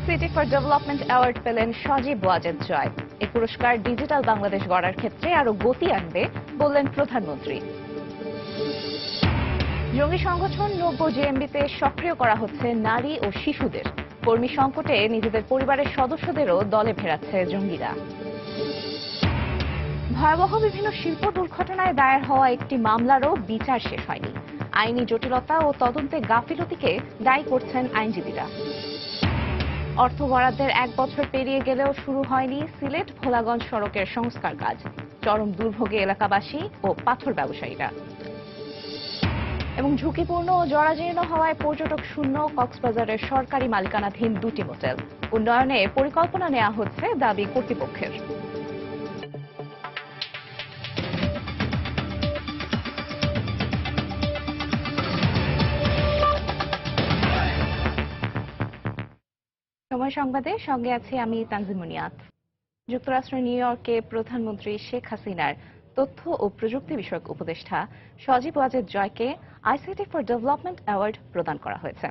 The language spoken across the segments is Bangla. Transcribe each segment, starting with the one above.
আইসিটি ফর ডেভেলপমেন্ট অ্যাওয়ার্ড পেলেন সজীব ওয়াজেদ জয়। এই পুরস্কার ডিজিটাল বাংলাদেশ গড়ার ক্ষেত্রে আরো গতি আনবে বললেন প্রধানমন্ত্রী। জঙ্গি সংগঠন 90 জেএমবিতে সক্রিয় করা হচ্ছে নারী ও শিশুদের। কর্মী সংকটে নিজেদের পরিবারের সদস্যদেরও দলে ফেরাচ্ছে জঙ্গিরা। ভয়াবহ বিভিন্ন শিল্প দুর্ঘটনায় দায়ের হওয়া একটি মামলারও বিচার শেষ হয়নি। আইনি জটিলতা ও তদন্তে গাফিলতিকে দায়ী করছেন আইনজীবীরা। অর্থ বরাদ্দের 1 বছর পেরিয়ে গেলেও শুরু হয়নি সিলেট ভোলাগঞ্জ সড়কের সংস্কার কাজ। চরম দুর্ভোগে এলাকাবাসী ও পাথর ব্যবসায়ীরা। এবং ঝুঁকিপূর্ণ ও জরাজীর্ণ হওয়ায় পর্যটক শূন্য কক্সবাজারের সরকারি মালিকানাধীন 2টি মোটেল। উন্নয়নে পরিকল্পনা নেওয়া হচ্ছে দাবি কর্তৃপক্ষের। সময় সংবাদে সঙ্গে আছি আমি তানজিম মুনিয়াত। যুক্তরাষ্ট্রের নিউ ইয়র্কে প্রধানমন্ত্রী শেখ হাসিনার তথ্য ও প্রযুক্তি বিষয়ক উপদেষ্টা সজীব ওয়াজেদ জয়কে আইসিটি ফর ডেভেলপমেন্ট অ্যাওয়ার্ড প্রদান করা হয়েছে।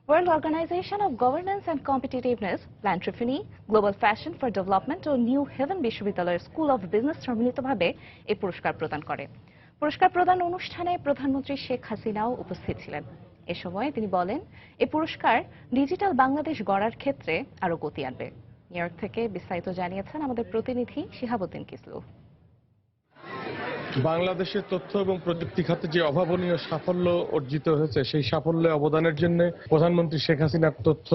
World organisation of governance and Competitiveness, প্ল্যান্ট্রিফিনি, গ্লোবাল ফ্যাশন ফর ডেভেলপমেন্ট ও নিউ হেভেন বিশ্ববিদ্যালয়ের স্কুল অব বিজনেস সম্মিলিতভাবে এই পুরস্কার প্রদান করে। পুরস্কার প্রদান অনুষ্ঠানে প্রধানমন্ত্রী শেখ হাসিনাও উপস্থিত ছিলেন। এ সময় তিনি বলেন, এই পুরস্কার ডিজিটাল বাংলাদেশ গড়ার ক্ষেত্রে আরো গতি আনবে। নিউ ইয়র্ক থেকে বিস্তারিত জানিয়েছেন আমাদের প্রতিনিধি শিহাবুদ্দিন কিসলু। বাংলাদেশের তথ্য এবং প্রযুক্তি খাতে যে অভাবনীয় সাফল্য অর্জিত হয়েছে, সেই সাফল্যে অবদানের জন্য প্রধানমন্ত্রী শেখ হাসিনার তথ্য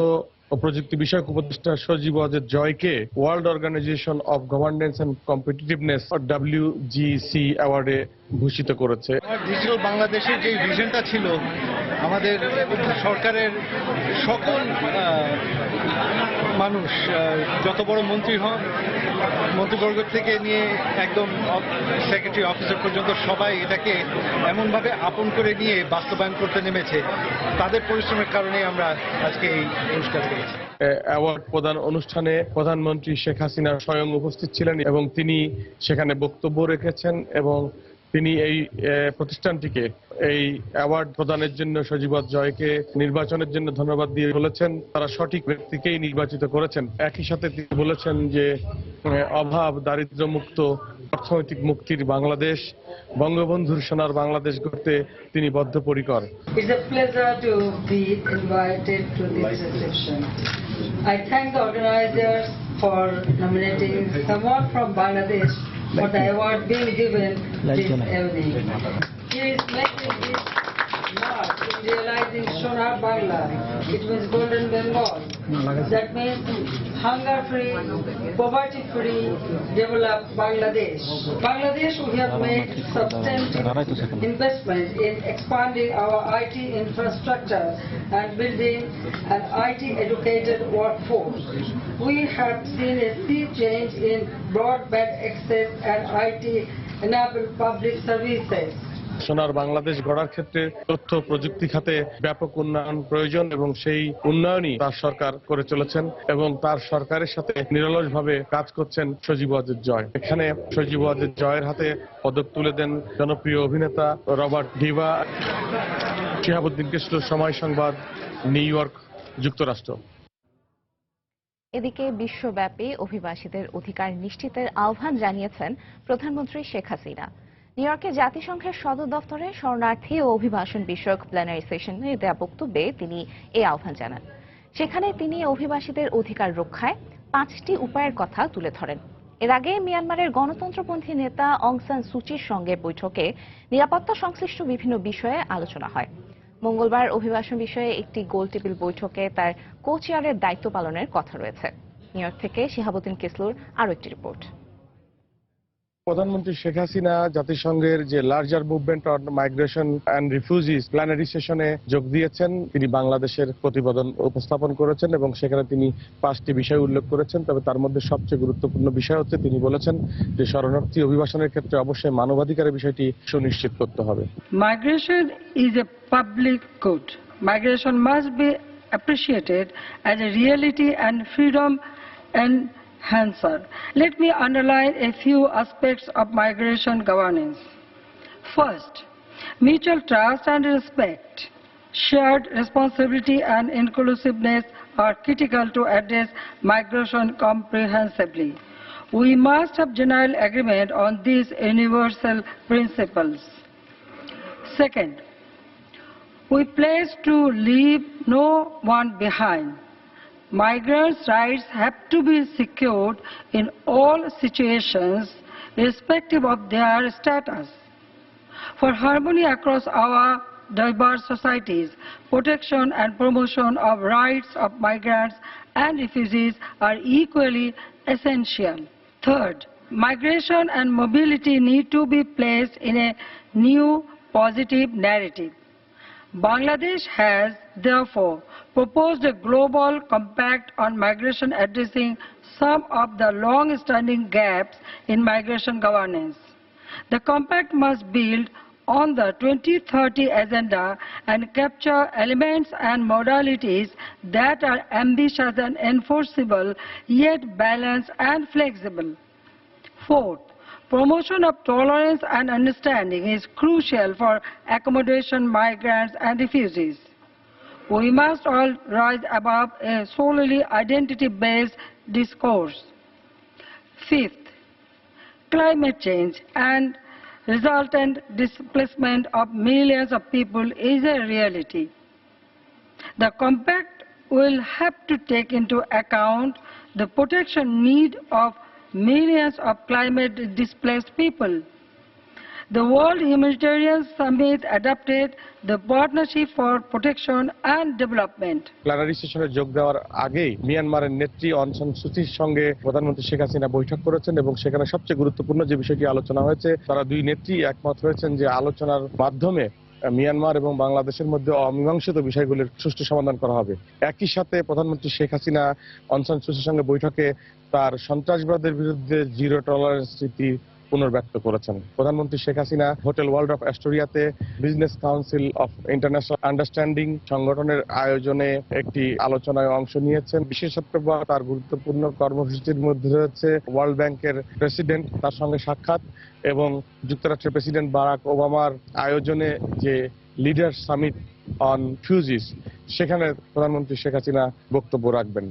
ও প্রযুক্তি বিষয়ক উপদেষ্টা সজীব ওয়াজেদ জয়কে world organisation of governance and competitiveness WGC অ্যাওয়ার্ডে ভূষিত করেছে। ডিজিটাল বাংলাদেশের যে ভিশনটা ছিল, আমাদের সরকারের সকল মানুষ, যত বড় মন্ত্রী হন, মন্ত্রীবর্গ থেকে নিয়ে একদম সেক্রেটারি অফিসার পর্যন্ত সবাই এটাকে এমনভাবে আপন করে নিয়ে বাস্তবায়ন করতে নেমেছে। তাদের পরিশ্রমের কারণে আমরা আজকে এই পুরস্কার পেয়েছি। অ্যাওয়ার্ড প্রদান অনুষ্ঠানে প্রধানমন্ত্রী শেখ হাসিনা স্বয়ং উপস্থিত ছিলেন এবং তিনি সেখানে বক্তব্য রেখেছেন এবং তিনি এই প্রতিষ্ঠানটিকে এই অ্যাওয়ার্ড প্রদানের জন্য সজীব ওয়াজেদ জয়কে নির্বাচনের জন্য ধন্যবাদ দিয়ে বলেছেন তারা সঠিক ব্যক্তিকেই নির্বাচিত করেছেন। একই সাথে তিনি বলেছেন যে অভাব, দারিদ্র্য মুক্ত, অর্থনৈতিক মুক্তির বাংলাদেশ, বঙ্গবন্ধুর সোনার বাংলাদেশ গড়তে তিনি বদ্ধপরিকর। It's a pleasure to be invited to this reception. I thank the organizers for nominating someone from Bangladesh for the award being given this evening. He is making this mark in realizing Sonar Bangla. It means Golden Bengal. That means hunger-free, poverty-free, developed Bangladesh. Bangladesh, we have made substantive investment in expanding our IT infrastructure and building an IT-educated workforce. We have seen a sea change in broadband access and IT-enabled public services. সোনার বাংলাদেশ গড়ার ক্ষেত্রে তথ্য প্রযুক্তি খাতে ব্যাপক উন্নয়ন প্রয়োজন এবং সেই উন্নয়নই তার সরকার করে চলেছেন এবং তার সরকারের সাথে নিরলসভাবে কাজ করছেন সজীব ওয়াজেদ জয়। এখানে সজীব ওয়াজেদ জয়ের হাতে পদক তুলে দেন জনপ্রিয় অভিনেতা রবার্ট ডিভা। শিহাবুদ্দিন কিসলু, সময় সংবাদ, নিউ ইয়র্ক, যুক্তরাষ্ট্র। এদিকে বিশ্বব্যাপী অভিবাসীদের অধিকার নিশ্চিতের আহ্বান জানিয়েছেন প্রধানমন্ত্রী শেখ হাসিনা। নিউ ইয়র্কে জাতিসংঘের সদর দফতরে শরণার্থী ও অভিবাসন বিষয়ক প্ল্যানারি সেশনে দেয়া বক্তব্যে তিনি এই আহ্বান জানান। সেখানে তিনি অভিবাসীদের অধিকার রক্ষায় 5টি উপায়ের কথা তুলে ধরেন। এর আগে মিয়ানমারের গণতন্ত্রপন্থী নেতা অং সান সুচির সঙ্গে বৈঠকে নিরাপত্তা সংশ্লিষ্ট বিভিন্ন বিষয়ে আলোচনা হয়। মঙ্গলবার অভিবাসন বিষয়ে একটি গোলটেবিল বৈঠকে তার কো চেয়ারের দায়িত্ব পালনের কথা রয়েছে। নিউ ইয়র্ক থেকে শিহাবুদ্দিন কিসলুর আরো একটি রিপোর্ট। প্রধানমন্ত্রী শেখ হাসিনা জাতিসংঘের যে larger movement on migration and refugees plenary সেশনে যোগ দিয়েছেন। তিনি বাংলাদেশের প্রতিবেদন উপস্থাপন করেছেন এবং সেখানে তিনি 5টি বিষয় উল্লেখ করেছেন। তবে তার মধ্যে সবচেয়ে গুরুত্বপূর্ণ বিষয় হচ্ছে তিনি বলেছেন যে শরণার্থী অভিবাসনের ক্ষেত্রে অবশ্যই মানবাধিকারের বিষয়টি সুনিশ্চিত করতে হবে। Migration is a public good. Migration must be appreciated as a reality and freedom enhancer. Let me underline a few aspects of migration governance. First, mutual trust and respect, shared responsibility and inclusiveness are critical to address migration comprehensively. We must have general agreement on these universal principles. Second, we pledge to leave no one behind. Migrants' rights have to be secured in all situations, irrespective of their status. For harmony across our diverse societies, protection and promotion of rights of migrants and refugees are equally essential. Third, migration and mobility need to be placed in a new positive narrative. Bangladesh has, therefore, proposed a global compact on migration addressing some of the long-standing gaps in migration governance. The compact must build on the 2030 agenda and capture elements and modalities that are ambitious and enforceable, yet balanced and flexible. Fourth, promotion of tolerance and understanding is crucial for accommodation migrants and refugees. We must all rise above a solely identity-based discourse. Fifth, climate change and resultant displacement of millions of people is a reality. The compact will have to take into account the protection need of millions of climate-displaced people. The World Humanitarian Summit adopted the Partnership for Protection and Development. Plenary সেশনে যোগ দেওয়ার আগেই মিয়ানমারের নেত্রী অং সান সুচির সঙ্গে প্রধানমন্ত্রী শেখ হাসিনা বৈঠক করেছেন এবং সেখানে সবচেয়ে গুরুত্বপূর্ণ যে বিষয়টি আলোচনা হয়েছে, তারা দুই নেত্রী একমত হয়েছেন যে আলোচনার মাধ্যমে মিয়ানমার এবং বাংলাদেশের মধ্যে অমীমাংসিত বিষয়গুলির সুষ্ঠু সমাধান করা হবে। একই সাথে প্রধানমন্ত্রী শেখ হাসিনা অং সান সুচির সঙ্গে বৈঠকে তার সন্ত্রাসবাদের বিরুদ্ধে জিরো টলারেন্স নীতি পুনর্ব্যক্ত করেছেন। প্রধানমন্ত্রী Sheikh Hasina hotel Waldorf অ্যাস্টোরিয়াতে Business Council of International Understanding সংগঠনের আয়োজনে একটি আলোচনায় অংশ নিয়েছেন। বিশেষত্ব বা তার গুরুত্বপূর্ণ কর্মসূচির মধ্যে রয়েছে ওয়ার্ল্ড ব্যাংকের প্রেসিডেন্ট তার সঙ্গে সাক্ষাৎ এবং যুক্তরাষ্ট্রের প্রেসিডেন্ট বারাক ওবামার আয়োজনে যে লিডার সামিট অন ফিউজিস, সেখানে প্রধানমন্ত্রী শেখ হাসিনা বক্তব্য রাখবেন।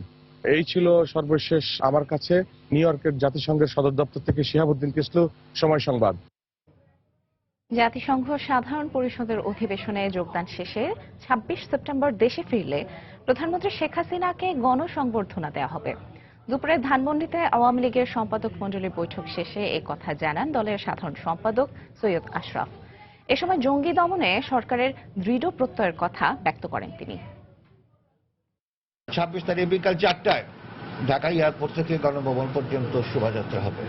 এই ছিল সর্বশেষ আমার কাছে নিউ ইয়র্কের জাতিসংঘের সদর দপ্তর থেকে শিহাবুদ্দিন কিসলু, সময় সংবাদ। জাতিসংঘ সাধারণ পরিষদের অধিবেশনে যোগদান শেষে ২৬ সেপ্টেম্বর দেশে ফিরলে প্রধানমন্ত্রী শেখ হাসিনাকে গণসংবর্ধনা দেওয়া হবে। দুপুরে ধানমন্ডিতে আওয়ামী লীগের সম্পাদক মণ্ডলীর বৈঠক শেষে এ কথা জানান দলের সাধারণ সম্পাদক সৈয়দ আশরাফ। এ সময় জঙ্গি দমনে সরকারের দৃঢ় প্রত্যয়ের কথা ব্যক্ত করেন তিনি। ২৬ তারিখ বিকাল ৪টায় ঢাকা এয়ারপোর্ট থেকে গণভবন পর্যন্ত শোভাযাত্রা হবে,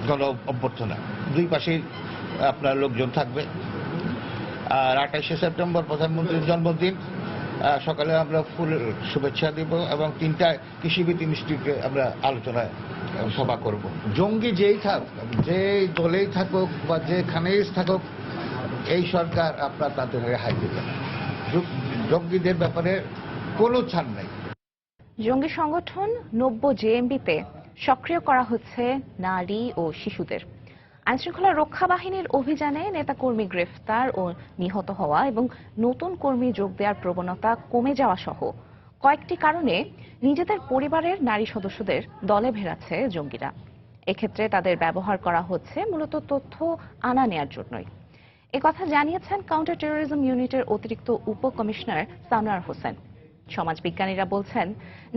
গণ অভ্যর্থনা। দুই পাশেই আপনার লোকজন থাকবে। আর ২৮শে সেপ্টেম্বর প্রধানমন্ত্রীর জন্মদিন, সকালে আমরা ফুলের শুভেচ্ছা দিব এবং ৩টায় কৃষিবিদ ইনস্টিটিউটে আমরা আলোচনায় সভা করব। জঙ্গি যেই থাকুক, যে দলেই থাকুক বা যেখানেই থাকুক, এই সরকার আপনার তাদের রেহাই দেবে না। জঙ্গিদের ব্যাপারে কোনো ছাড় নেই। জঙ্গি সংগঠন ৯০ জেএমবিতে সক্রিয় করা হচ্ছে নারী ও শিশুদের। আইনশৃঙ্খলা রক্ষা বাহিনীর অভিযানে নেতাকর্মী গ্রেফতার ও নিহত হওয়া এবং নতুন কর্মী যোগ দেওয়ার প্রবণতা কমে যাওয়া সহ কয়েকটি কারণে নিজেদের পরিবারের নারী সদস্যদের দলে ভেড়াচ্ছে জঙ্গিরা। এক্ষেত্রে তাদের ব্যবহার করা হচ্ছে মূলত তথ্য আনা নেয়ার জন্যই। একথা জানিয়েছেন কাউন্টার টেরোরিজম ইউনিটের অতিরিক্ত উপকমিশনার সানোয়ার হোসেন। সমাজবিজ্ঞানীরা বলছেন,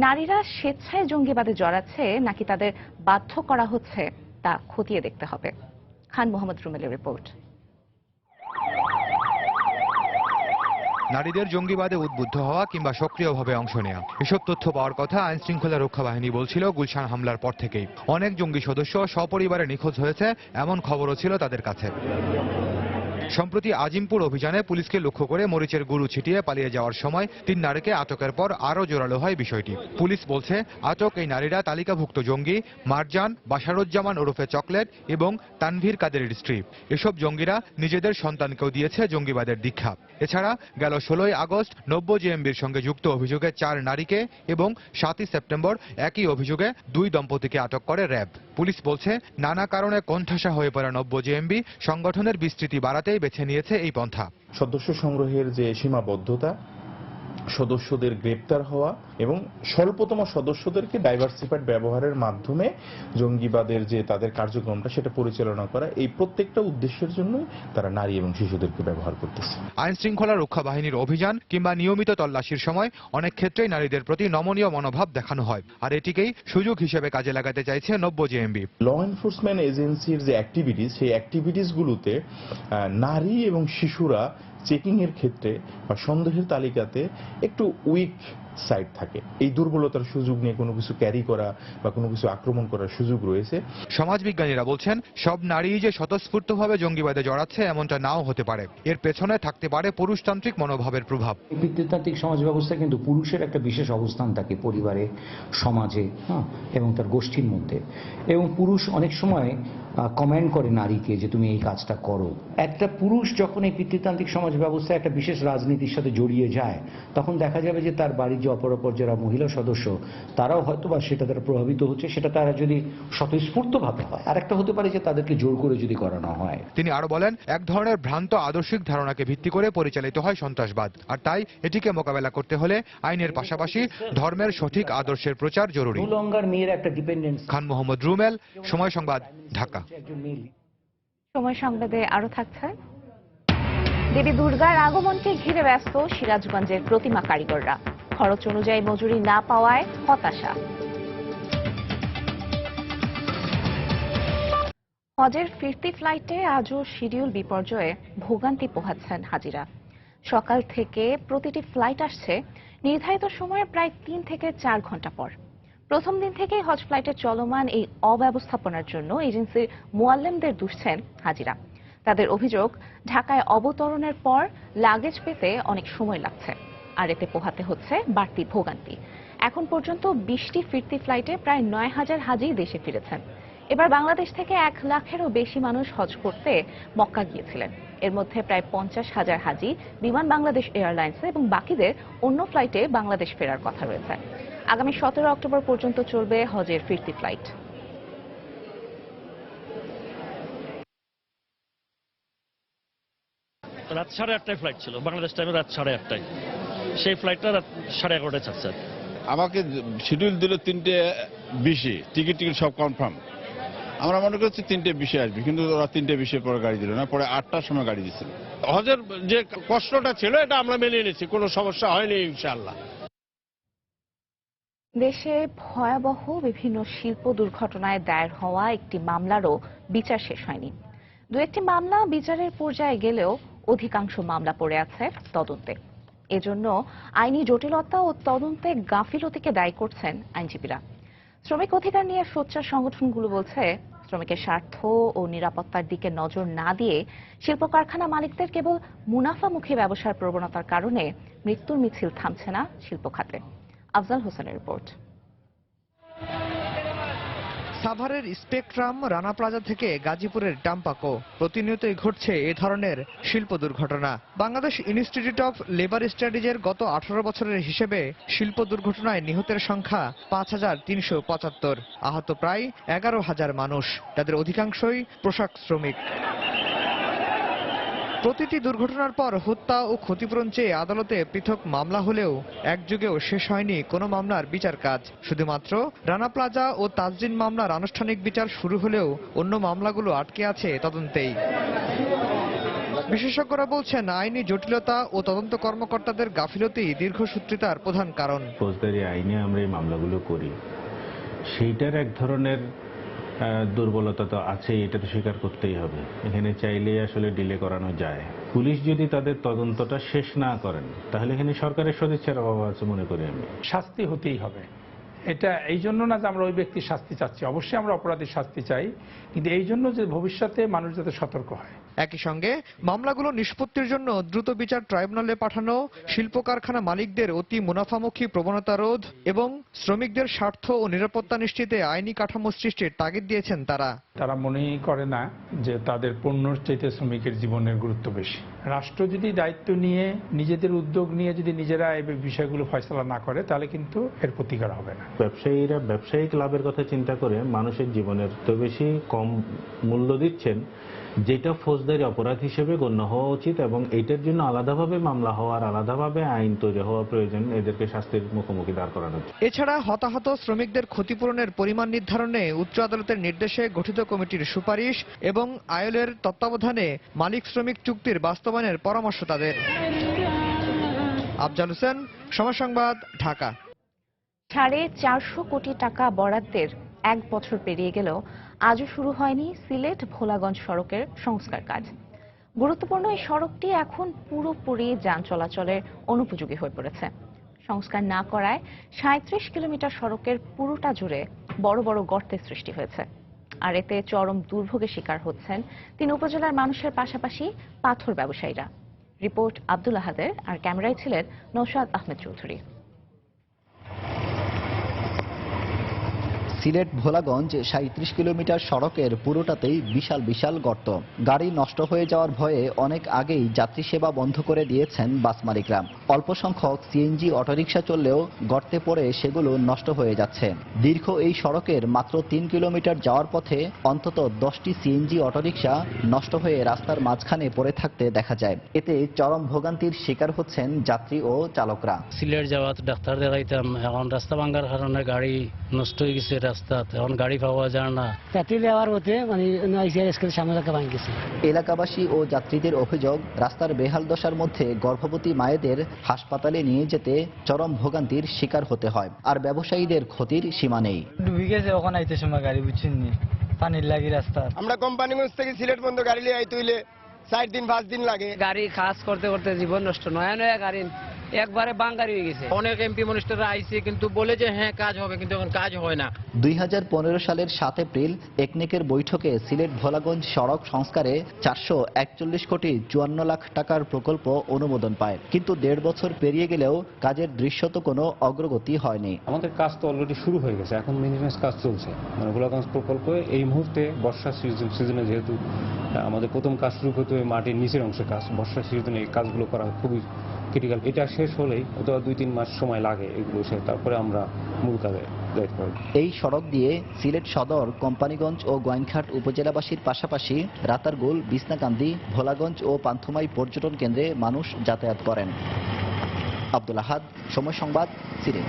নারীরা স্বেচ্ছায় জঙ্গিবাদে জড়াচ্ছে নাকি তাদের বাধ্য করা হচ্ছে তা খতিয়ে দেখতে হবে। খান মোহাম্মদ রুমেলের রিপোর্ট। নারীদের জঙ্গিবাদে উদ্বুদ্ধ হওয়া কিংবা সক্রিয়ভাবে অংশ নেওয়া, এসব তথ্য পাওয়ার কথা আইন শৃঙ্খলা রক্ষা বাহিনী বলছিল গুলশান হামলার পর থেকেই। অনেক জঙ্গি সদস্য সপরিবারে নিখোঁজ হয়েছে এমন খবরও ছিল তাদের কাছে। সম্প্রতি আজিমপুর অভিযানে পুলিশকে লক্ষ্য করে মরিচের গুঁড়ো ছিটিয়ে পালিয়ে যাওয়ার সময় ৩ নারীকে আটকের পর আরও জোরালো হয় বিষয়টি। পুলিশ বলছে, আটক এই নারীরা তালিকাভুক্ত জঙ্গি মারজান, বাশারুজ্জামান ওরফে চকলেট এবং তানভীর কাদেরের স্ত্রী। এসব জঙ্গিরা নিজেদের সন্তানকেও দিয়েছে জঙ্গিবাদের দীক্ষা। এছাড়া গেল ১৬ই আগস্ট ৯০ জেএমবির সঙ্গে যুক্ত অভিযোগে ৪ নারীকে এবং ৭ই সেপ্টেম্বর একই অভিযোগে ২ দম্পতিকে আটক করে র্যাব। পুলিশ বলছে, নানা কারণে কোণঠাসা হয়ে পড়া ৯০ জেএমবি সংগঠনের বিস্তৃতি বাড়াতেই বেছে নিয়েছে এই পন্থা। সদস্য সংগ্রহের যে সীমাবদ্ধতা, সদস্যদের গ্রেপ্তার হওয়া এবং স্বল্পতম সদস্যদেরকে ডাইভার্সিফাইড ব্যবহারের মাধ্যমে জঙ্গিবাদের যে তাদের কার্যক্রমটা সেটা পরিচালনা করা, এই প্রত্যেকটা উদ্দেশ্যের জন্য তারা নারী এবং শিশুদেরকে ব্যবহার করতেছে। আইন শৃঙ্খলা রক্ষা বাহিনীর অভিযান কিংবা নিয়মিত তল্লাশির সময় অনেক ক্ষেত্রেই নারীদের প্রতি নমনীয় মনোভাব দেখানো হয়, আর এটিকেই সুযোগ হিসেবে কাজে লাগাতে চাইছে নব্য জেএমবি। ল এনফোর্সমেন্ট এজেন্সির যে অ্যাক্টিভিটিস, সেই অ্যাক্টিভিটিসগুলোতে নারী এবং শিশুরা চেকিং এর ক্ষেত্রে বা সন্দেহের তালিকাতে একটু উইক সাইড থাকে। এই দুর্বলতার সুযোগ নিয়ে কোনো কিছু ক্যারি করা বা কোনো কিছু আক্রমণ করার সুযোগ রয়েছে। সমাজবিজ্ঞানীরা বলছেন, সব নারী যে স্বতঃস্ফূর্তভাবে জঙ্গিবাদে জড়াচ্ছে এমনটা নাও হতে পারে। এর পেছনে থাকতে পারে পুরুষতান্ত্রিক মনোভাবের প্রভাব। পিতৃতান্ত্রিক সমাজ ব্যবস্থায় কিন্তু পুরুষের একটা বিশেষ অবস্থান থাকে পরিবারে, সমাজে, এবং তার গোষ্ঠীর মধ্যে, এবং পুরুষ অনেক সময় কমেন্ট করে নারীকে যে তুমি এই কাজটা করো। একটা পুরুষ যখন এই পিতৃতান্ত্রিক সমাজ ব্যবস্থায় একটা বিশেষ রাজনীতির সাথে জড়িয়ে যায়, তখন দেখা যাবে যে তার বাড়ির যে অপরাপর যারা মহিলা সদস্য, তারাও হয়তো বা সেটা দ্বারা প্রভাবিত হচ্ছে। সেটা তারা যদি স্বতঃস্ফূর্তভাবে হয়, আর একটা হতে পারে যে তাদেরকে জোর করে যদি করানো হয়। তিনি আরো বলেন, এক ধরনের ভ্রান্ত আদর্শিক ধারণাকে ভিত্তি করে পরিচালিত হয় সন্ত্রাসবাদ, আর তাই এটিকে মোকাবেলা করতে হলে আইনের পাশাপাশি ধর্মের সঠিক আদর্শের প্রচার জরুরি। মেয়ের একটা ডিপেন্ডেন্স। খান মোহাম্মদ রুমেল, সময় সংবাদ, ঢাকা। সময় সংবাদে আরো থাকছে, দেবী দুর্গার আগমনকে ঘিরে ব্যস্ত সিরাজগঞ্জের প্রতিমা কারিগররা। খরচ অনুযায়ী মজুরি না পাওয়ায় হতাশা। হজের ফিরতি ফ্লাইটে আজও শিডিউল বিপর্যয়ে ভোগান্তি পোহাচ্ছেন হাজিরা। সকাল থেকে প্রতিটি ফ্লাইট আসছে নির্ধারিত সময়ের প্রায় 3 থেকে 4 ঘন্টা পর। প্রথম দিন থেকেই হজ ফ্লাইটের চলমান এই অব্যবস্থাপনার জন্য এজেন্সির মুয়াল্লেমদের দুষছেন হাজিরা। তাদের অভিযোগ, ঢাকায় অবতরণের পর লাগেজ পেতে অনেক সময় লাগছে, আর এতে পোহাতে হচ্ছে বাড়তি ভোগান্তি। এখন পর্যন্ত 20টি ফিরতি ফ্লাইটে প্রায় 9,000 হাজি দেশে ফিরেছেন। এবার বাংলাদেশ থেকে 1 লাখেরও বেশি মানুষ হজ করতে মক্কা গিয়েছিলেন। এর মধ্যে প্রায় 50,000 হাজি বিমান বাংলাদেশ এয়ারলাইন্সে এবং বাকিদের অন্য ফ্লাইটে বাংলাদেশ ফেরার কথা রয়েছে। আগামী 17 অক্টোবর পর্যন্ত চলবে হজের ফিরতি ফ্লাইট। রাত 8:30টায় ফ্লাইট ছিল, বাংলাদেশ টাইমে রাত 8:30টায়। সেই ফ্লাইটটা রাত 11:30টায় ছাড়ছে। আমাকে শিডিউল দিল 3:20, টিকিট সব কনফার্ম। আমরা মনে করছি 3:20 আসবে, কিন্তু ওরা 3:20 পরে গাড়ি দিল না, পরে 8টার সময় গাড়ি দিচ্ছিল। হজের যে কষ্টটা ছিল এটা আমরা মেনে নিয়েছি, কোনো সমস্যা হয়নি ইনশাআল্লাহ। দেশে ভয়াবহ বিভিন্ন শিল্প দুর্ঘটনায় দায়ের হওয়া একটি মামলারও বিচার শেষ হয়নি। 2-1টি মামলা বিচারের পর্যায়ে গেলেও অধিকাংশ মামলা পড়ে আছে তদন্তে। এজন্য আইনি জটিলতা ও তদন্তে গাফিলতিকে দায়ী করছেন আইনজীবীরা। শ্রমিক অধিকার নিয়ে সোচ্চার সংগঠনগুলো বলছে, শ্রমিকের স্বার্থ ও নিরাপত্তার দিকে নজর না দিয়ে শিল্প কারখানা মালিকদের কেবল মুনাফামুখী ব্যবসার প্রবণতার কারণে মৃত্যুর মিছিল থামছে না শিল্প খাতে। আফজাল হোসেনের রিপোর্ট। সাভারের স্পেকট্রাম, রানা প্লাজা থেকে গাজীপুরের ডাম্পাকো, প্রতিনিয়তই ঘটছে এ ধরনের শিল্প দুর্ঘটনা। বাংলাদেশ ইনস্টিটিউট অফ লেবার স্টাডিজের গত 18 বছরের হিসেবে শিল্প দুর্ঘটনায় নিহতের সংখ্যা 5,375, আহত প্রায় 11,000 মানুষ, তাদের অধিকাংশই পোশাক শ্রমিক। প্রতিটি দুর্ঘটনার পর হত্যা ও ক্ষতিপূরণ চেয়ে আদালতে পৃথক মামলা হলেও একযুগেও শেষ হয়নি কোনো মামলার বিচার কাজ। শুধুমাত্র রানা প্লাজা ও তাজরিন মামলার আনুষ্ঠানিক বিচার শুরু হলেও অন্য মামলাগুলো আটকে আছে তদন্তেই। বিশেষজ্ঞরা বলছেন, আইনি জটিলতা ও তদন্ত কর্মকর্তাদের গাফিলতি দীর্ঘসূত্রিতার প্রধান কারণ। ফৌজদারি আইনে আমরা এই মামলাগুলো করি, সেইটার এক ধরনের দুর্বলতা তো আছে, এটা তো স্বীকার করতেই হবে। এখানে চাইলে আসলে ডিলে করানো যায়। পুলিশ যদি তাদের তদন্তটা শেষ না করেন, তাহলে এখানে সরকারের সদিচ্ছার অভাব আছে মনে করি আমি। শাস্তি হতেই হবে। এটা এই জন্য না যে আমরা ওই ব্যক্তির শাস্তি চাচ্ছি, অবশ্যই আমরা অপরাধীর শাস্তি চাই, কিন্তু এই জন্য যে ভবিষ্যতে মানুষ যাতে সতর্ক হয়। একই সঙ্গে মামলাগুলো নিষ্পত্তির জন্য দ্রুত বিচার ট্রাইব্যুনালে পাঠানো, শিল্প কারখানা মালিকদের অতি মুনাফামুখী প্রবণতা রোধ এবং শ্রমিকদের স্বার্থ ও নিরাপত্তা নিশ্চিতে আইনি কাঠামো সৃষ্টির তাগিদ দিয়েছেন তারা। তারা মনেই করে না যে তাদের পণ্যর চাইতে শ্রমিকের জীবনের গুরুত্ব বেশি, রাষ্ট্র যদি দায়িত্ব নিয়ে নিজেদের উদ্যোগ নিয়ে যদি নিজেরা এই বিষয়গুলো ফয়সলা না করে তাহলে কিন্তু এর প্রতিকার হবে না। ব্যবসায়ীরা ব্যবসায়িক লাভের কথা চিন্তা করে মানুষের জীবনের তো বেশি কম মূল্য দিচ্ছেন, যেটা ফৌজদারি অপরাধ হিসেবে গণ্য হওয়া উচিত এবং এটার জন্য আলাদাভাবে মামলা হওয়ার, আলাদাভাবে আইন তৈরি হওয়া প্রয়োজন। এদেরকে শাস্তির মুখোমুখি দাঁড় করানো। এছাড়া হতাহত শ্রমিকদের ক্ষতিপূরণের পরিমাণ নির্ধারণে উচ্চ আদালতের নির্দেশে গঠিত কমিটির সুপারিশ এবং আইএলওর তত্ত্বাবধানে মালিক শ্রমিক চুক্তির বাস্তবায়নের পরামর্শ তাদের। আফজাল হোসেন, সময় সংবাদ, ঢাকা। 450 কোটি টাকা বরাদ্দের 1 বছর পেরিয়ে গেলেও আজও শুরু হয়নি সিলেট ভোলাগঞ্জ সড়কের সংস্কার কাজ। গুরুত্বপূর্ণ এই সড়কটি এখন পুরোপুরি যান চলাচলের অনুপযোগী হয়ে পড়েছে। সংস্কার না করায় 37 কিলোমিটার সড়কের পুরোটা জুড়ে বড় বড় গর্তের সৃষ্টি হয়েছে। আর এতে চরম দুর্ভোগের শিকার হচ্ছেন 3 উপজেলার মানুষের পাশাপাশি পাথর ব্যবসায়ীরা। রিপোর্ট আব্দুল আহাদের, আর ক্যামেরায় ছিলেন নৌশাদ আহমেদ চৌধুরী। সিলেট ভোলাগঞ্জ 37 কিলোমিটার সড়কের পুরোটাতেই বিশাল বিশাল গর্ত। গাড়ি নষ্ট হয়ে যাওয়ার ভয়ে অনেক আগেই যাত্রী সেবা বন্ধ করে দিয়েছেন বাস মালিকরা। অল্প সংখ্যক সিএনজি অটোরিকশা চললেও গর্তে পড়ে সেগুলো নষ্ট হয়ে যাচ্ছে। দীর্ঘ এই সড়কের মাত্র 3 কিলোমিটার যাওয়ার পথে অন্তত 10টি সিএনজি অটোরিকশা নষ্ট হয়ে রাস্তার মাঝখানে পড়ে থাকতে দেখা যায়। এতে চরম ভোগান্তির শিকার হচ্ছেন যাত্রী ও চালকরা। সিলেট যাওয়া ডাক্তার দেখাইতাম, এখন রাস্তা ভাঙার কারণে গাড়ি নষ্ট হয়ে গেছে, রাস্তা এখন গাড়ি পাওয়া যায় না। এলাকাবাসী ও যাত্রীদের অভিযোগ, রাস্তার বেহাল দশার মধ্যে গর্ভবতী মায়েদের হাসপাতালে নিয়ে যেতে চরম ভোগান্তির শিকার হতে হয়। আর ব্যবসায়ীদের ক্ষতির সীমা নেই। ডুবে গেছে ওখানে আইতে সময় গাড়ি বুঝছেন পানির লাগি রাস্তা। আমরা কোম্পানিগঞ্জ থেকে সিলেট পর্যন্ত গাড়ি লিয়ে আইতে হইলে 4 দিন 5 দিন লাগে। গাড়ি কাজ করতে করতে জীবন নষ্ট। নয়া নয়া গাড়ি একবারে বাঙ্গারি হয়ে গেছে। অনেক এমপি মিনিস্টাররা আইছে কিন্তু বলে যে হ্যাঁ কাজ হবে, কিন্তু এখন কাজ হয় না। 2015 সালের 7 এপ্রিল একনেকের বৈঠকে সিলেট ভোলাগঞ্জ সড়ক সংস্কারে 441 কোটি 54 লাখ টাকার প্রকল্প অনুমোদন পায়। কিন্তু 1.5 বছর পেরিয়ে গেলেও কাজের দৃশ্যত কোনো অগ্রগতি হয়নি। আমাদের কাজ তো অলরেডি শুরু হয়ে গেছে, এখন মেইনটেন্যান্স কাজ চলছে। মানে ভোলাগঞ্জ প্রকল্পে এই মুহূর্তে বর্ষা সিজনে যেহেতু আমাদের প্রথম কাজ শুরু করতে হবে মাটির নিচের অংশের কাজ, বর্ষা সিজনে এই কাজগুলো করা খুবই ক্রিটিক্যাল। এটা শেষ হলেই হয়তো 2-3 মাস সময় লাগে এগুলো শেষ, তারপরে আমরা মূল কাজে যাইতে পারব। এই সড়ক দিয়ে সিলেট সদর, কোম্পানিগঞ্জ ও গোয়াইনঘাট উপজেলাবাসীর পাশাপাশি রাতারগুল, বিছনাকান্দি, ভোলাগঞ্জ ও পান্থমাই পর্যটন কেন্দ্রে মানুষ যাতায়াত করেন। আব্দুল আহাদ, সময় সংবাদ, সিলেট।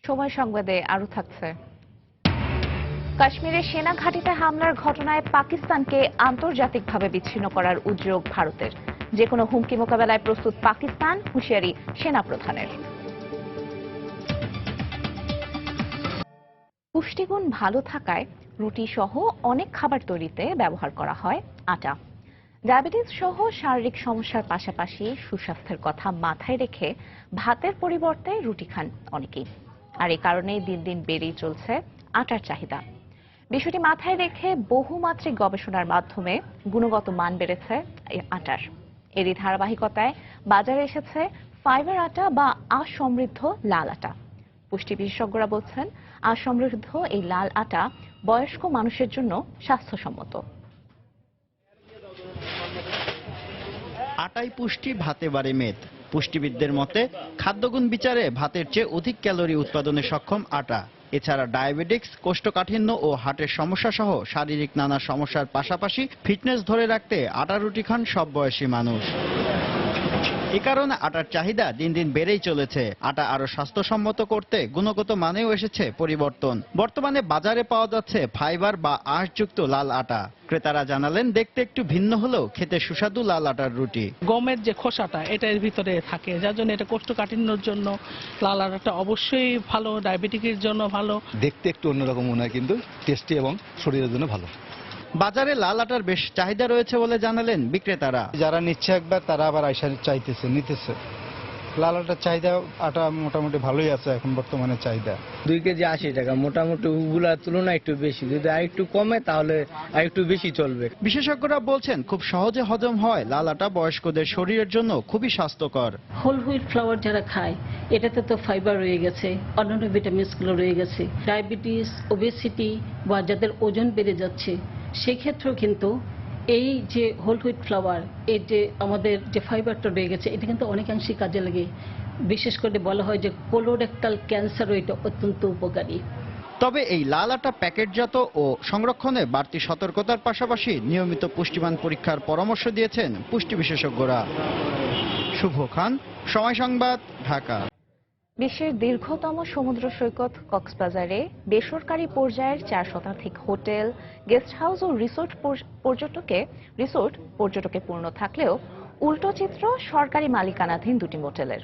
সময় সংবাদে আরো থাকছে। কাশ্মীরের সেনা ঘাঁটিতে হামলার ঘটনায় পাকিস্তানকে আন্তর্জাতিকভাবে বিচ্ছিন্ন করার উদ্যোগ ভারতের। যে কোনো হুমকি মোকাবেলায় প্রস্তুত পাকিস্তান, হুঁশিয়ারি সেনাপ্রধানের। পুষ্টিগুণ ভালো থাকায় রুটি সহ অনেক খাবার তৈরিতে ব্যবহার করা হয় আটা। ডায়াবেটিস সহ শারীরিক সমস্যার পাশাপাশি সুস্বাস্থ্যের কথা মাথায় রেখে ভাতের পরিবর্তে রুটি খান অনেকেই। আর এই কারণে দিন দিন বেড়েই চলছে আটার চাহিদা। বিষয়টি মাথায় রেখে বহুমাত্রিক গবেষণার মাধ্যমে গুণগত মান বেড়েছে আটার। এরই ধারাবাহিকতায় বাজারে এসেছে ফাইবার আটা বা আঁশ সমৃদ্ধ লাল আটা। পুষ্টি বিশেষজ্ঞরা বলছেন আঁশ সমৃদ্ধ এই লাল আটা বয়স্ক মানুষের জন্য স্বাস্থ্যসম্মত। আটাই পুষ্টি, ভাতে বাড়ে মেদ। পুষ্টিবিদদের মতে খাদ্যগুণ বিচারে ভাতের চেয়ে অধিক ক্যালোরি উৎপাদনে সক্ষম আটা। এছাড়া ডায়াবেটিক্স, কোষ্ঠকাঠিন্য ও হার্টের সমস্যা সহ শারীরিক নানা সমস্যার পাশাপাশি ফিটনেস ধরে রাখতে আটা রুটি খান সব বয়সী মানুষ। এ কারণে আটার চাহিদা দিন দিন বেড়েই চলেছে। আটা আরো স্বাস্থ্যসম্মত করতে গুণগত মানেও এসেছে পরিবর্তন। বর্তমানে বাজারে পাওয়া যাচ্ছে ফাইবার বা আঁশযুক্ত লাল আটা। ক্রেতারা জানালেন দেখতে একটু ভিন্ন হলেও খেতে সুস্বাদু লাল আটার রুটি। গমের যে খোসাটা এটা এর ভিতরে থাকে, যার জন্য এটা কোষ্ঠকাঠিন্যর জন্য লাল আটাটা অবশ্যই ভালো, ডায়াবেটিকের জন্য ভালো। দেখতে একটু অন্যরকম মনে হয় কিন্তু টেস্টি এবং শরীরের জন্য ভালো। বাজারে লাল আটার বেশ চাহিদা রয়েছে বলে জানালেন বিক্রেতারা। যারা নিচ্ছে একবার তারা আবার আইসা চাইতেছে, নিতেছে। লাল আটার চাহিদা আটা মোটামুটি ভালোই আছে এখন বর্তমানে চাহিদা। 2 কেজি 80 টাকা, মোটামুটি ওগুলার তুলনায় একটু বেশি। যদি আর একটু কমে তাহলে আর একটু বেশি চলবে। বিশেষজ্ঞরা বলছেন খুব সহজে হজম হয় লাল আটা বয়স্কদের শরীরের জন্য খুবই স্বাস্থ্যকর। হোল হুইট ফ্লাওয়ার যারা খায় এটাতে তো ফাইবার রয়ে গেছে, অন্যান্য ভিটামিনসগুলো রয়ে গেছে। ডায়াবেটিস, ওবেসিটি বা যাদের ওজন বেড়ে যাচ্ছে সেক্ষেত্রেও কিন্তু এই যে হোল হুইট ফ্লাওয়ার, এর যে আমাদের যে ফাইবারটা রয়ে গেছে, এটা কিন্তু অনেকাংশেই কাজে লাগে। বিশেষ করে বলা হয় যে কোলোরেক্টাল ক্যান্সারও এটা অত্যন্ত উপকারী। তবে এই লাল আটা প্যাকেটজাত ও সংরক্ষণে বাড়তি সতর্কতার পাশাপাশি নিয়মিত পুষ্টিমান পরীক্ষার পরামর্শ দিয়েছেন পুষ্টি বিশেষজ্ঞরা। শুভ খান, সময় সংবাদ, ঢাকা। বিশ্বের দীর্ঘতম সমুদ্র সৈকত কক্সবাজারে বেসরকারি পর্যায়ের 4 শতাধিক হোটেল, গেস্ট হাউস ও রিসোর্ট পর্যটকে পূর্ণ থাকলেও উল্টো চিত্র সরকারি মালিকানাধীন দুটি মোটেলের।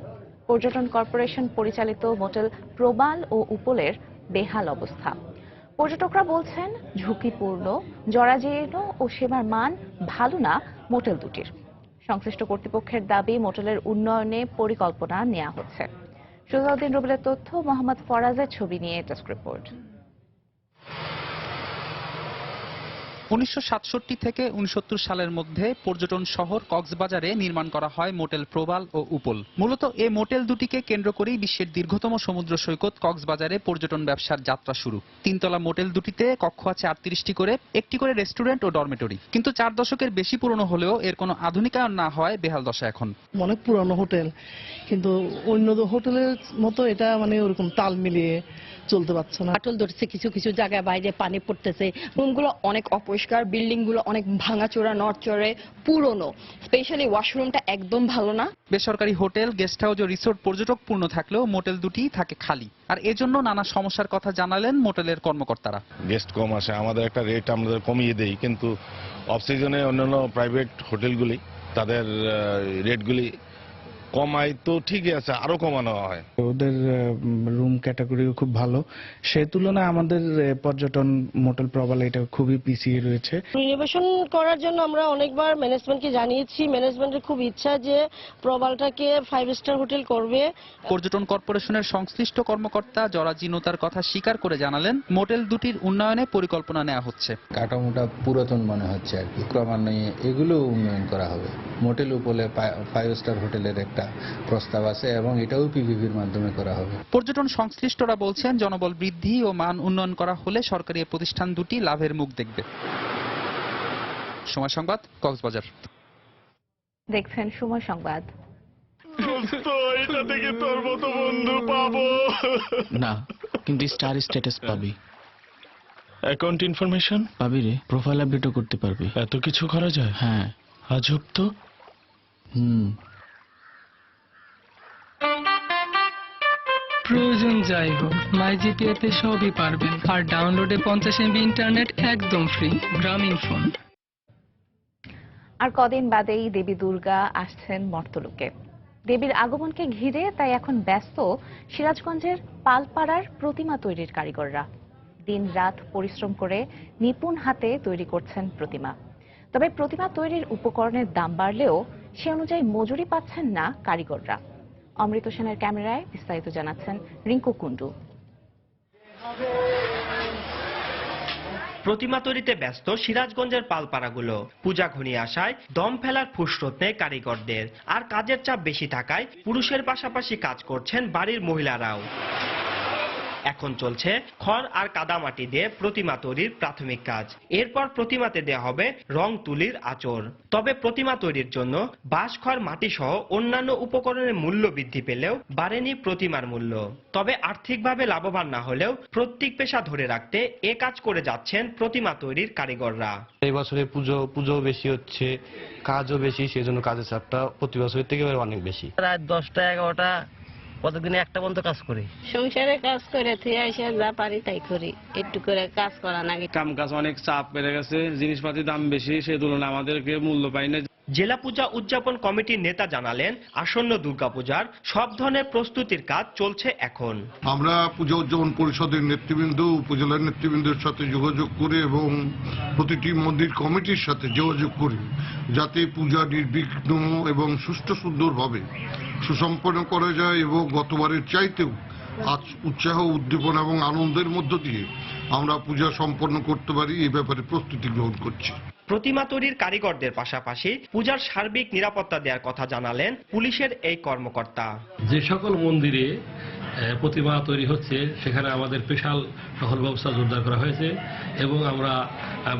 পর্যটন কর্পোরেশন পরিচালিত মোটেল প্রবাল ও উপলের বেহাল অবস্থা। পর্যটকরা বলছেন ঝুঁকিপূর্ণ, জরাজীর্ণ ও সেবার মান ভালো না মোটেল দুটির। সংশ্লিষ্ট কর্তৃপক্ষের দাবি মোটেলের উন্নয়নে পরিকল্পনা নেওয়া হচ্ছে। সুজাউদ্দিন রুবেলের তথ্য, মোহাম্মদ ফরাজের ছবি নিয়ে ডেস্ক রিপোর্ট। 1967 থেকে 69 সালের মধ্যে পর্যটন শহর কক্সবাজারে নির্মাণ করা হয় মোটেল প্রবাল ও উপল। মূলত এই মোটেল দুটিকে কেন্দ্র করেই বিশ্বের দীর্ঘতম সমুদ্র সৈকত কক্সবাজারে পর্যটন ব্যবসার যাত্রা শুরু। 3 তলা মোটেল দুটিতে কক্ষ আছে 38টি করে, একটি করে রেস্টুরেন্ট ও ডরমেটরি। কিন্তু 4 দশকের বেশি পুরনো হলেও এর কোনো আধুনিকায়ন না হয় বেহাল দশা এখন। অনেক পুরনো হোটেল, কিন্তু অন্য হোটেলের মতো এটা মানে ওরকম তাল মিলিয়ে চলতে পারছে না। ফাটল ধরছে, কিছু কিছু জায়গায় বাইরে পানি পড়তেছে, রুমগুলো অনেক অপরিষ্কার, বিল্ডিং গুলো অনেক ভাঙাচোরা, নড়চড়ে, পুরনো, স্পেশালি ওয়াশরুমটা একদম ভালো না। বেসরকারি হোটেল, গেস্ট হাউস ও রিসোর্ট পর্যটক পূর্ণ থাকলেও মোটেল দুটি থাকে খালি। আর এজন্য নানা সমস্যার কথা জানালেন মোটেলের কর্মকর্তারা। গেস্ট কম আসে, আমাদের একটা রেট আমরা কমিয়ে দেই, কিন্তু অফ সিজনে অন্যান্য প্রাইভেট হোটেলগুলি তাদের রেটগুলি কমায় তো ঠিকই আছে, আরো কমানো হয়। ওদের রুম ক্যাটাগরিও খুব ভালো, সে তুলনায় আমাদের পর্যটন মোটেল প্রবাল এটা খুবই পিছিয়ে রয়েছে। রিনোভেশন করার জন্য আমরা অনেকবার ম্যানেজমেন্টকে জানিয়েছি। ম্যানেজমেন্টের খুব ইচ্ছা যে প্রবালটাকে 5 স্টার হোটেল করবে। পর্যটন কর্পোরেশনের সংশ্লিষ্ট কর্মকর্তা জরাজীর্ণতার কথা স্বীকার করে জানালেন মোটেল দুটির উন্নয়নে পরিকল্পনা নেওয়া হচ্ছে। কাঠামোটা পুরাতন মনে হচ্ছে আর কি, ক্রমান্বয়ে এগুলো উন্নয়ন করা হবে। মোটেল উপলে 5 স্টার হোটেলের একটা প্রস্তাব আছে এবং এটাও পিভিপির মাধ্যমে করা হবে। পর্যটন সংশ্লিষ্টরা বলছেন জনবল বৃদ্ধি ও মান উন্নয়ন করা হলে সরকারি প্রতিষ্ঠান দুটি লাভের মুখ দেখবে। সময় সংবাদ, কক্সবাজার। দেখছেন সময় সংবাদ। এটা থেকে তোর মতো বন্ধু পাবো না, কিন্তু স্টার স্ট্যাটাস পাবি, অ্যাকাউন্ট ইনফরমেশন পাবি রে, প্রোফাইল আপডেটও করতে পারবি। এত কিছু করা যায়? হ্যাঁ। আজব তো। প্রয়োজন যাই হোক, মাই জিপিএতে সবই পারবেন। আর ডাউনলোডে 50 MB ইন্টারনেট একদম ফ্রি, গ্রামীণ ফোন। আর কদিন বাদেই দেবী দুর্গা আসছেন মর্তলোকে। দেবীর আগমনকে ঘিরে তাই এখন ব্যস্ত সিরাজগঞ্জের পালপাড়ার প্রতিমা তৈরির কারিগররা। দিন রাত পরিশ্রম করে নিপুণ হাতে তৈরি করছেন প্রতিমা। তবে প্রতিমা তৈরির উপকরণের দাম বাড়লেও সে অনুযায়ী মজুরি পাচ্ছেন না কারিগররা। অমৃত সেনের ক্যামেরায় বিস্তারিত জানাচ্ছেন রিঙ্কু কুন্ডু। প্রতিমা তৈরিতে ব্যস্ত সিরাজগঞ্জের পালপাড়াগুলো। পূজা ঘনিয়ে আসায় দম ফেলার ফুসরত নেই কারিগরদের। আর কাজের চাপ বেশি থাকায় পুরুষের পাশাপাশি কাজ করছেন বাড়ির মহিলারাও। এখন চলছে খড় আর কাদামাটি দিয়ে প্রতিমা তৈরির প্রাথমিক কাজ। এরপর প্রতিমাতে দেয়া হবে রং তুলির আঁচড়। তবে প্রতিমা তৈরির জন্য বাঁশ, খড়, মাটি সহ অন্যান্য উপকরণের মূল্য বৃদ্ধি পেলেও বাড়েনি প্রতিমার মূল্য। তবে আর্থিকভাবে লাভবান না হলেও প্রত্যেক পেশা ধরে রাখতে এ কাজ করে যাচ্ছেন প্রতিমা তৈরির কারিগররা। এই বছরে পুজো বেশি হচ্ছে, কাজও বেশি, সেজন্য কাজের চাপটা প্রতি বছরের থেকে অনেক বেশি। রাত 10টা 11টা কতদিনে একটা পর্যন্ত কাজ করি। সংসারে কাজ করে এসে যা পারি তাই করি, একটু করে কাজ করা লাগে। কাম কাজ অনেক চাপ বেড়ে গেছে, জিনিসপাতির দাম বেশি, সেই তুলনায় আমাদেরকে মূল্য পাই না। জেলা পূজা উদযাপন কমিটির নেতা জানালেন আসন্ন দুর্গাপূজার সব ধরনের প্রস্তুতির কাজ চলছে এখন। আমরা পূজা উদযাপন পরিষদের নেতৃবৃন্দ, উপজেলার নেতৃবৃন্দের সাথে যোগাযোগ করে এবং প্রতিটি মন্দির কমিটির সাথে যোগাযোগ করি যাতে পূজা নির্বিঘ্ন এবং সুষ্ঠু সুন্দরভাবে সুসম্পন্ন করা যায় এবং গতবারের চাইতেও আজ উৎসাহ, উদ্দীপনা এবং আনন্দের মধ্য দিয়ে আমরা পূজা সম্পন্ন করতে পারি, এই ব্যাপারে প্রস্তুতি গ্রহণ করছি। প্রতিমা তৈরির কারিগরদের পাশাপাশি পূজার সার্বিক নিরাপত্তা দেওয়ার কথা জানালেন পুলিশের এই কর্মকর্তা। যে সকল মন্দিরে প্রতিমা তৈরি হচ্ছে সেখানে আমাদের স্পেশাল টহল ব্যবস্থা জোরদার করা হয়েছে এবং আমরা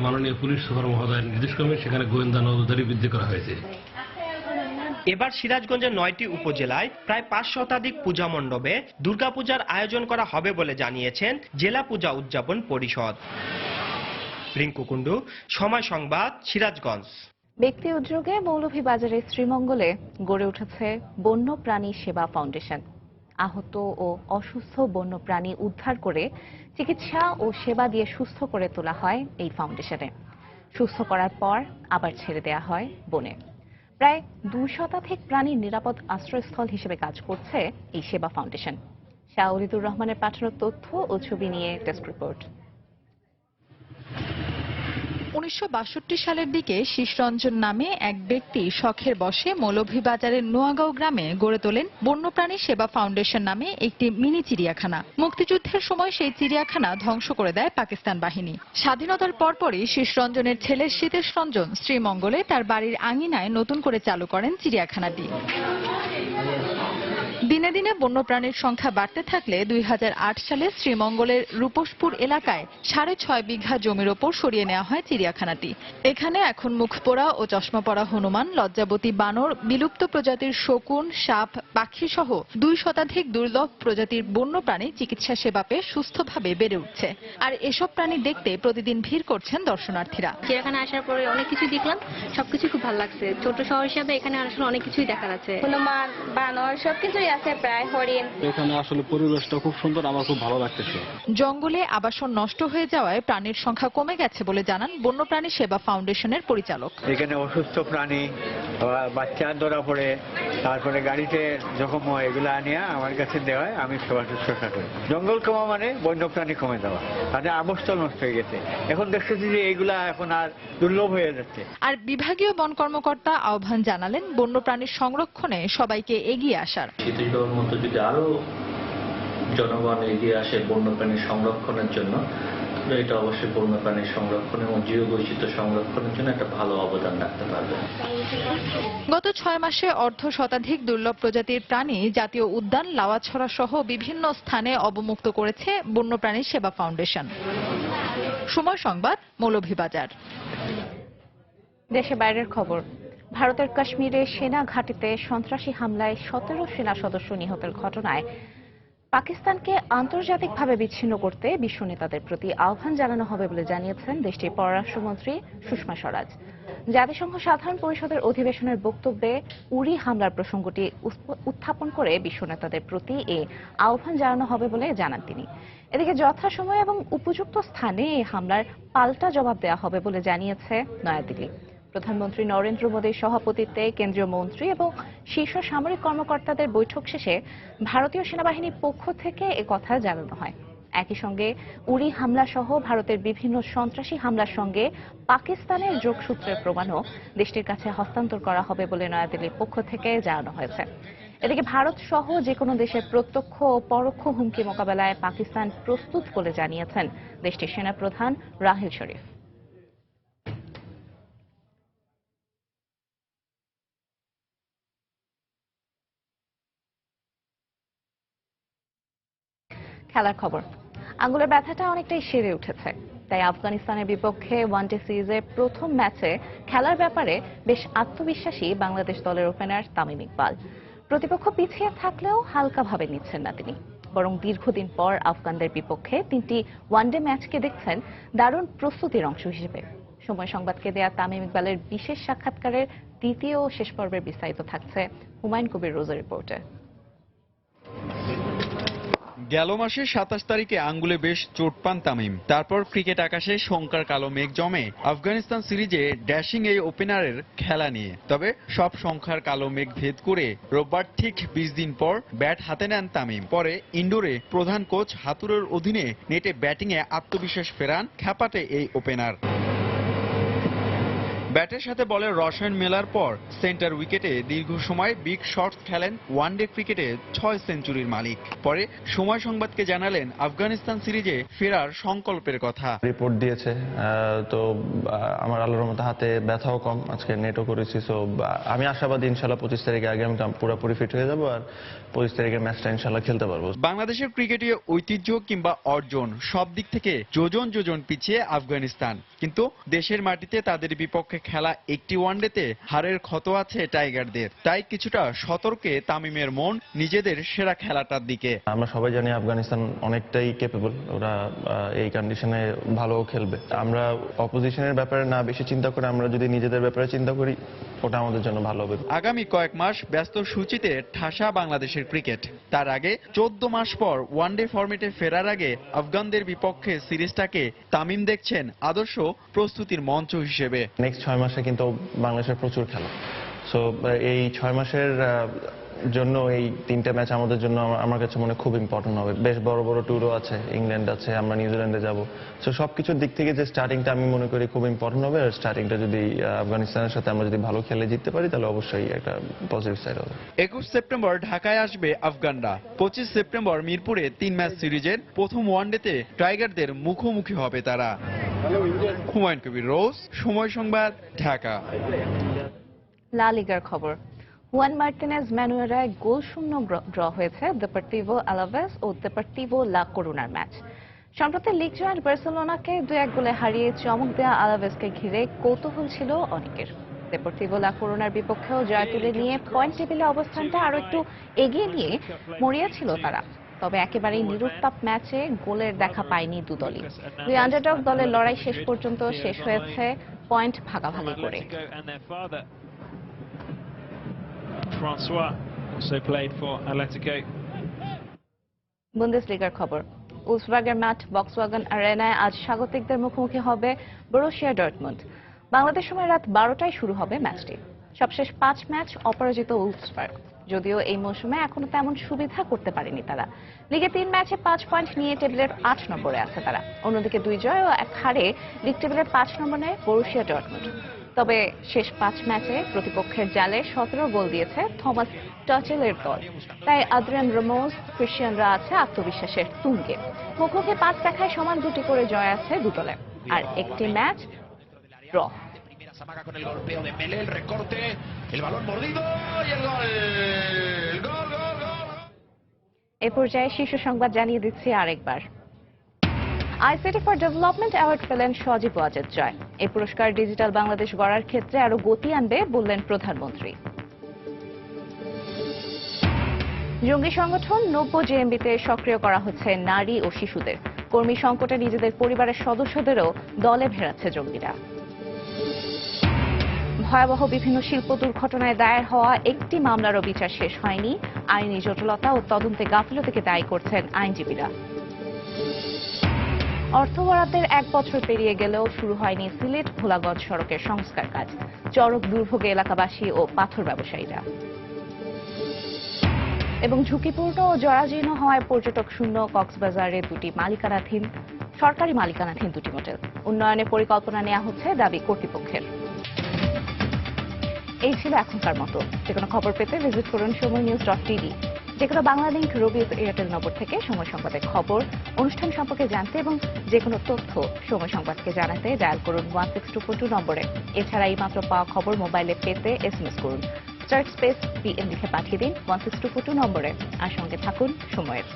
মাননীয় পুলিশ সুপার মহোদয়ের নির্দেশক্রমে সেখানে গোয়েন্দা নজরদারি বৃদ্ধি করা হয়েছে। এবার সিরাজগঞ্জের 9টি উপজেলায় প্রায় 5 শতাধিক পূজা মণ্ডপে দুর্গাপূজার আয়োজন করা হবে বলে জানিয়েছেন জেলা পূজা উদযাপন পরিষদ। রিঙ্কু কুণ্ডু, সময় সংবাদ, সিরাজগঞ্জ। ব্যক্তি উদ্যোগে মৌলভীবাজারের শ্রীমঙ্গলে গড়ে উঠেছে বন্যপ্রাণী সেবা ফাউন্ডেশন। আহত ও অসুস্থ বন্যপ্রাণী উদ্ধার করে চিকিৎসা ও সেবা দিয়ে সুস্থ করে তোলা হয় এই ফাউন্ডেশনে। সুস্থ করার পর আবার ছেড়ে দেয়া হয় বনে। প্রায় 2 শতাধিক প্রাণীর নিরাপদ আশ্রয়স্থল হিসেবে কাজ করছে এই সেবা ফাউন্ডেশন। শাহরিদুর রহমানের পাঠানো তথ্য ও ছবি নিয়ে ডেস্ক রিপোর্ট। 1962 সালের দিকে শীষরঞ্জন নামে এক ব্যক্তি শখের বশে মৌলভীবাজারের নোয়াগাঁও গ্রামে গড়ে তোলেন বন্যপ্রাণী সেবা ফাউন্ডেশন নামে একটি মিনি চিড়িয়াখানা। মুক্তিযুদ্ধের সময় সেই চিড়িয়াখানা ধ্বংস করে দেয় পাকিস্তান বাহিনী। স্বাধীনতার পরপরই শীষরঞ্জনের ছেলে শীতেশ রঞ্জন শ্রীমঙ্গলে তার বাড়ির আঙিনায় নতুন করে চালু করেন চিড়িয়াখানাটি। দিনে দিনে বন্যপ্রাণীর সংখ্যা বাড়তে থাকলে 2008 সালে শ্রীমঙ্গলের রূপসপুর এলাকায় 6.5 বিঘা জমির ওপর সরিয়ে নেওয়া হয় চিড়িয়াখানাটি। এখানে এখন মুখ পোড়া ও চশমা পরা হনুমান, লজ্জাবতী বানর, বিলুপ্ত প্রজাতির শকুন, সাপ, পাখি সহ 2 শতাধিক দুর্লভ প্রজাতির বন্যপ্রাণী চিকিৎসা সেবা পেয়ে সুস্থভাবে বেড়ে উঠছে। আর এসব প্রাণী দেখতে প্রতিদিন ভিড় করছেন দর্শনার্থীরা। চিড়িয়াখানা আসার পরে অনেক কিছু দেখলাম, সবকিছু খুব ভালো লাগছে। ছোট শহর হিসাবে এখানে আসলে অনেক কিছুই দেখার আছে, হনুমান, বানর, সবকিছুই আছে, প্রায় হরিণ। এখানে আসলে পরিবেশটা খুব সুন্দর, আমার খুব ভালো লাগতেছে। জঙ্গলে আবাসন নষ্ট হয়ে যাওয়ায় প্রাণীর সংখ্যা কমে গেছে বলে জানান বন্যপ্রাণী সেবা ফাউন্ডেশনের পরিচালক। এখানে অসুস্থ প্রাণী, বাচ্চা ধরা পড়ে, তারপরে গাড়িতে জখম হয়, এগুলো আনিয়ে আমার কাছে দেওয়ায় আমি সেবা শুশ্রূষা করি। জঙ্গল কমা মানে বন্যপ্রাণী কমে যাওয়া, তাদের আবাসস্থল নষ্ট হয়ে গেছে। এখন দেখতেছি যে এইগুলা এখন আর দুর্লভ হয়ে যাচ্ছে। আর বিভাগীয় বন কর্মকর্তা আহ্বান জানালেন বন্যপ্রাণীর সংরক্ষণে সবাইকে এগিয়ে আসার। মতো যদি আরো জনগণ এগিয়ে আসে বন্যপ্রাণী সংরক্ষণের জন্য, এটা অবশ্যই বন্যপ্রাণী সংরক্ষণ এবং জীববৈচিত্র্য সংরক্ষণের জন্য একটা ভালো অবদান রাখতে পারবে। গত 6 মাসে অর্ধ শতাধিক দুর্লভ প্রজাতির প্রাণী জাতীয় উদ্যান, লাওয়াছড়া সহ বিভিন্ন স্থানে অবমুক্ত করেছে বন্যপ্রাণী সেবা ফাউন্ডেশন। সময় সংবাদ, মৌলভীবাজার। দেশে বাইরের খবর। ভারতের কাশ্মীরে সেনা ঘাঁটিতে সন্ত্রাসী হামলায় 17 সেনা সদস্য নিহতের ঘটনায় পাকিস্তানকে আন্তর্জাতিকভাবে বিচ্ছিন্ন করতে বিশ্ব নেতাদের প্রতি আহ্বান জানানো হবে বলে জানিয়েছেন দেশটির পররাষ্ট্রমন্ত্রী সুষমা স্বরাজ। জাতিসংঘ সাধারণ পরিষদের অধিবেশনের বক্তব্যে উরি হামলার প্রসঙ্গটি উত্থাপন করে বিশ্ব নেতাদের প্রতি এই আহ্বান জানানো হবে বলে জানান তিনি। এদিকে যথাসময়ে এবং উপযুক্ত স্থানে এই হামলার পাল্টা জবাব দেওয়া হবে বলে জানিয়েছে নয়াদিল্লি। প্রধানমন্ত্রী নরেন্দ্র মোদীর সভাপতিত্বে কেন্দ্রীয় মন্ত্রী এবং শীর্ষ সামরিক কর্মকর্তাদের বৈঠক শেষে ভারতীয় সেনাবাহিনীর পক্ষ থেকে একথা জানানো হয়। একই সঙ্গে উরি হামলা সহ ভারতের বিভিন্ন সন্ত্রাসী হামলার সঙ্গে পাকিস্তানের যোগসূত্রের প্রমাণও দেশটির কাছে হস্তান্তর করা হবে বলে নয়াদিল্লির পক্ষ থেকে জানানো হয়েছে। এদিকে ভারত সহ যে কোনো দেশের প্রত্যক্ষ ও পরোক্ষ হুমকি মোকাবেলায় পাকিস্তান প্রস্তুত বলে জানিয়েছেন দেশটির সেনাপ্রধান রাহিল শরীফ। খেলার খবর। আঙ্গুলের ব্যথাটা অনেকটাই সেরে উঠেছে, তাই আফগানিস্তানের বিপক্ষে ওয়ানডে সিরিজের প্রথম ম্যাচে খেলার ব্যাপারে বেশ আত্মবিশ্বাসী বাংলাদেশ দলের ওপেনার তামিম ইকবাল। প্রতিপক্ষ পিছিয়ে থাকলেও হালকাভাবে নিচ্ছেন না তিনি, বরং দীর্ঘদিন পর আফগানদের বিপক্ষে 3টি ওয়ানডে ম্যাচকে দেখছেন দারুণ প্রস্তুতির অংশ হিসেবে। সময় সংবাদকে দেয়া তামিম ইকবালের বিশেষ সাক্ষাৎকারের দ্বিতীয় ও শেষ পর্বের বিস্তারিত থাকছে হুমায়ুন কবির রোজা রিপোর্টে। গেল মাসের 27 তারিখে আঙ্গুলে বেশ চোট পান তামিম। তারপর ক্রিকেট আকাশে শঙ্কার কালো মেঘ জমে আফগানিস্তান সিরিজে ড্যাশিং এই ওপেনারের খেলা নিয়ে। তবে সব সংখ্যার কালো মেঘ ভেদ করে রোববার ঠিক 20 দিন পর ব্যাট হাতে নেন তামিম। পরে ইন্ডোরে প্রধান কোচ হাতুরের অধীনে নেটে ব্যাটিংয়ে আত্মবিশ্বাস ফেরান খ্যাপাটে এই ওপেনার। ব্যাটের সাথে বলের রসায়ন মেলার পর সেন্টার উইকেটে দীর্ঘ সময় বিগ শটস খেলেন ওয়ানডে ক্রিকেটে 6 সেঞ্চুরির মালিক। পরে সময় সংবাদকে জানালেন আফগানিস্তান সিরিজে ফেরার সংকল্পের কথা। রিপোর্ট দিয়েছে, তো আমার আল্লাহর রহমতে হাতে ব্যথাও কম, আজকে নেটও করেছি। সো আমি আশাবাদী ইনশাল্লাহ 25 তারিখে আগে আমি পুরোপুরি ফিট হয়ে যাবো, আর 25 তারিখের ম্যাচটা ইনশাল্লাহ খেলতে পারবো। বাংলাদেশের ক্রিকেটে ঐতিহ্য কিংবা অর্জন সব দিক থেকে যোজন যোজন পিছিয়ে আফগানিস্তান, কিন্তু দেশের মাটিতে তাদের বিপক্ষে খেলা একটি ওয়ানডেতে হারের ক্ষত আছে টাইগারদের। তাই কিছুটা সতর্কে তামিমের মন নিজেদের সেরা খেলাটার দিকে। আমরা সবাই জানি আফগানিস্তান অনেকটাই ক্যাপেবল, ওরা এই কন্ডিশনে ভালো খেলবে। আমরা অপোজিশনের ব্যাপারে না বেশি চিন্তা করে আমরা যদি নিজেদের ব্যাপারে চিন্তা করি, ওটা আমাদের জন্য ভালো হবে। আগামী কয়েক মাস ব্যস্ত সূচিতে ঠাসা বাংলাদেশের ক্রিকেট। তার আগে 14 মাস পর ওয়ানডে ফরম্যাটে ফেরার আগে আফগানদের বিপক্ষে সিরিজটাকে তামিম দেখছেন আদর্শ প্রস্তুতির মঞ্চ হিসেবে। নেক্সট 6 মাসে কিন্তু বাংলাদেশের প্রচুর খেলা। সো এই 6 মাসের জন্য এই 3টা ম্যাচ আমাদের জন্য আমার কাছে মনে খুব ইম্পর্টেন্ট হবে। বেশ বড় বড় ট্যুরও আছে, ইংল্যান্ড আছে, আমরা নিউজিল্যান্ডে যাব। সো সবকিছুর দিক থেকে যে স্টার্টিংটা আমি মনে করি খুব ইম্পর্টেন্ট হবে। আর স্টার্টিংটা যদি আফগানিস্তানের সাথে আমরা যদি ভালো খেলে জিততে পারি, তাহলে অবশ্যই একটা পজিটিভ সাইড হবে। 21 সেপ্টেম্বর ঢাকায় আসবে আফগানরা। 25 সেপ্টেম্বর মিরপুরে 3 ম্যাচ সিরিজের প্রথম ওয়ানডেতে টাইগারদের মুখোমুখি হবে তারা। হুমায়ুন কবির রোজ, সময় সংবাদ, ঢাকা। লা লিগার খবর। হুয়ান মার্টিনেজ ম্যানুয়েরায় গোলশূন্য ড্র হয়েছে দেপোর্টিভো আলাভেস ও দেপোর্টিভো লা করুনার ম্যাচ। সম্প্রতি লিগ জয়েন্ট বার্সেলোনাকে 2-1 গোলে হারিয়ে চমক দেয়া আলাভেসকে ঘিরে কৌতূহল ছিল অনেকের। দেপোর্টিভো লা করুনার বিপক্ষেও জয় তুলে নিয়ে পয়েন্ট টেবিলে অবস্থানটা আরো একটু এগিয়ে নিয়ে মরিয়া ছিল তারা। তবে একেবারেই নিরুত্তাপ ম্যাচে গোলের দেখা পায়নি দুদলই। দুই আন্ডারডগ দলের লড়াই শেষ পর্যন্ত শেষ হয়েছে পয়েন্ট ভাগাভাগি করে। Francois also played for Atletico. বুন্দেসলিগার খবর। উলফসবার্গের মাঠ ভক্সওয়াগন আরেনায় আজ স্বাগতিকদের মুখোমুখি হবে বরুসিয়া ডর্টমুন্ড। বাংলাদেশ সময় রাত 12টায় শুরু হবে ম্যাচটি। সবশেষ 5 ম্যাচ অপরাজিত উলফসবার্গ, যদিও এই মৌসুমে এখনো তেমন সুবিধা করতে পারেনি তারা। লিগে 3 ম্যাচে 5 পয়েন্ট নিয়ে টেবিলের 8 নম্বরে আছে তারা। অন্যদিকে 2 জয় ও 1 হারে লিগ টেবিলের 5 নম্বরে বরুসিয়া ডর্টমুন্ড। তবে শেষ 5 ম্যাচে প্রতিপক্ষের জালে 17 গোল দিয়েছে থমাস টাচেলের দল। তাই আদ্রিয়ান রামোস, ক্রিশ্চিয়ানরা আছে আত্মবিশ্বাসের তুঙ্গে। মুখোমুখি 5 দেখায় সমান 2টি করে জয় আছে দুদলে, আর একটি ম্যাচ ড্র। এ পর্যায়ে শীর্ষ সংবাদ জানিয়ে দিচ্ছি আরেকবার। আইসিটি ফর ডেভেলপমেন্ট অ্যাওয়ার্ড পেলেন সজীব ওয়াজেদ জয়। এই পুরস্কার ডিজিটাল বাংলাদেশ গড়ার ক্ষেত্রে আরো গতি আনবে বললেন প্রধানমন্ত্রী। জঙ্গি সংগঠন 90 জেএমবিতে সক্রিয় করা হচ্ছে নারী ও শিশুদের। কর্মী সংকটে নিজেদের পরিবারের সদস্যদেরও দলে ভেড়াচ্ছে জঙ্গিরা। ভয়াবহ বিভিন্ন শিল্প দুর্ঘটনায় দায়ের হওয়া একটি মামলারও বিচার শেষ হয়নি। আইনি জটিলতা ও তদন্তে গাফিলতিকে দায়ী করছেন আইনজীবীরা। অর্থ বরাদ্দের 1 বছর পেরিয়ে গেলেও শুরু হয়নি সিলেট ভোলাগঞ্জ সড়কের সংস্কার কাজ। চরক দুর্ভোগে এলাকাবাসী ও পাথর ব্যবসায়ীরা। এবং ঝুঁকিপূর্ণ ও জরাজীর্ণ হওয়ায় পর্যটক শূন্য কক্সবাজারে সরকারি মালিকানাধীন 2টি মোটেল। উন্নয়নের পরিকল্পনা নেওয়া হচ্ছে দাবি কর্তৃপক্ষের। এই ছিল এখনকার মতো। যেকোনো খবর পেতে ভিজিট করুন সময়নিউজ.tv। যেকোনো বাংলা লিংক, রবি এয়ারটেল নম্বর থেকে সময় সংবাদের খবর, অনুষ্ঠান সম্পর্কে জানতে এবং যেকোনো তথ্য সময় সংবাদকে জানাতে ডায়াল করুন 16242 নম্বরে। এছাড়া এই মাত্র পাওয়া খবর মোবাইলে পেতে SMS করুন *PN লিখে পাঠিয়ে দিন 16242 নম্বরে। আর সঙ্গে থাকুন সময়ের।